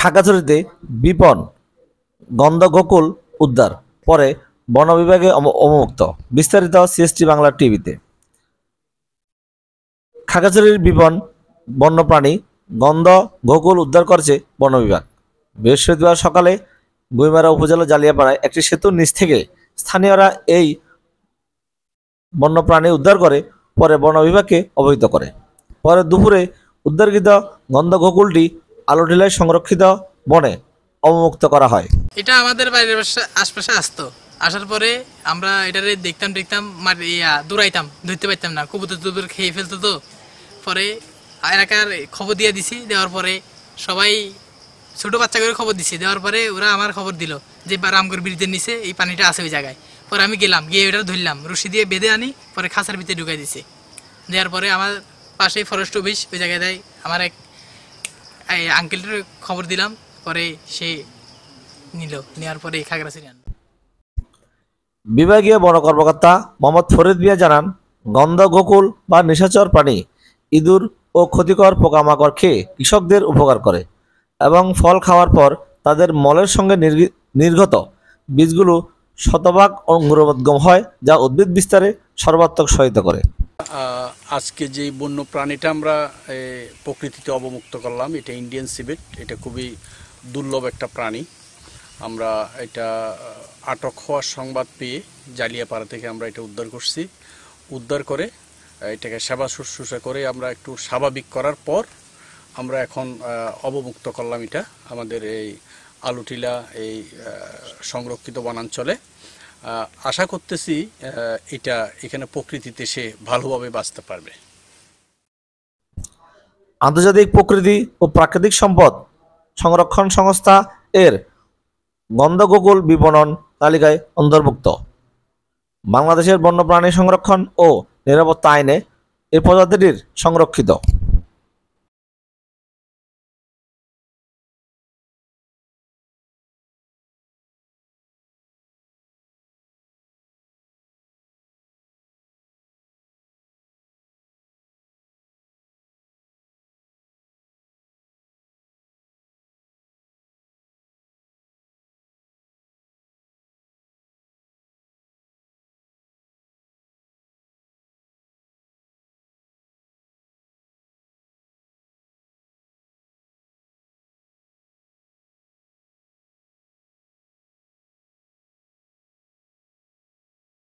খাগড়াছড়িতে বিপন গন্ধগোকুল উদ্ধার, পরে বন বিভাগে অবমুক্ত। বিস্তারিত সিএসটি বাংলা টিভিতে। খাগড়াছড়ির বিপন বন্যপ্রাণী গন্ধগোকুল উদ্ধার করেছে বন বিভাগ। বৃহস্পতিবার সকালে গুইমারা উপজেলা জালিয়াপাড়ায় একটি সেতুর নিচ থেকে স্থানীয়রা এই বন্যপ্রাণী উদ্ধার করে পরে বন বিভাগকে অবহিত করে। পরে দুপুরে উদ্ধারকৃত গন্ধগোকুলটি আলুটিলায় সংরক্ষিত বনে অবমুক্ত করা হয়। এটা আমাদের বাড়ির আশপাশে আসতো, আসার পরে আমরা এটারে দেখতাম দৌড়াইতাম, ধরতে পারতাম না, কবুতর খেয়ে ফেলতো। তো পরে এলাকার খবর দিয়ে দিছি, দেওয়ার পরে সবাই ছোট বাচ্চা করে খবর দিছি, দেওয়ার পরে ওরা আমার খবর দিল যে রামগড় ব্রিজের নিচে এই পানিটা আছে ওই জায়গায়। পরে আমি গেলাম, গিয়ে ওটা ধরলাম, রশি দিয়ে বেঁধে আনি, পরে খাঁচার ভিতরে ঢুকাই দিছি। দেওয়ার পরে আমার পাশেই ফরেস্ট অফিস, ওই জায়গায় দেয়, আমার এক আঙ্কেলটার খবর দিলাম, পরে সে নিল, নেওয়ার পরে খাগড়াছড়ি আনলো। বিভাগীয় বন কর্মকর্তা মোহাম্মদ ফরিদ মিয়া জানান, গন্ধগোকুল বা নিশাচর প্রাণী ইঁদুর ও ক্ষতিকর পোকামাকড় খেয়ে কৃষকদের উপকার করে এবং ফল খাওয়ার পর তাদের মলের সঙ্গে নির্গত বীজগুলো শতভাগ অঙ্কুরোদ্গম হয়, যা উদ্ভিদ বিস্তারে সর্বাত্মক সহায়তা করে। আজকে যে বন্য প্রাণীটা আমরা প্রকৃতিতে অবমুক্ত করলাম, এটা ইন্ডিয়ান সিভেট। এটা খুবই দুর্লভ একটা প্রাণী। আমরা এটা আটক হওয়ার সংবাদ পেয়ে জালিয়াপাড়া থেকে আমরা এটা উদ্ধার করছি। উদ্ধার করে এটাকে সেবা শুশ্রূষা করে আমরা একটু স্বাভাবিক করার পর আমরা এখন অবমুক্ত করলাম এটা আমাদের এই আলুটিলা এই সংরক্ষিত বনাঞ্চলে। আশা করতেছি এটা এখানে প্রকৃতিতে সে ভালোভাবে বাঁচতে পারবে। আন্তর্জাতিক প্রকৃতি ও প্রাকৃতিক সম্পদ সংরক্ষণ সংস্থা এর গন্ধগোকুল বিপণন তালিকায় অন্তর্ভুক্ত। বাংলাদেশের বন্যপ্রাণী সংরক্ষণ ও নিরাপত্তা আইনে এই প্রজাতিটির সংরক্ষিত।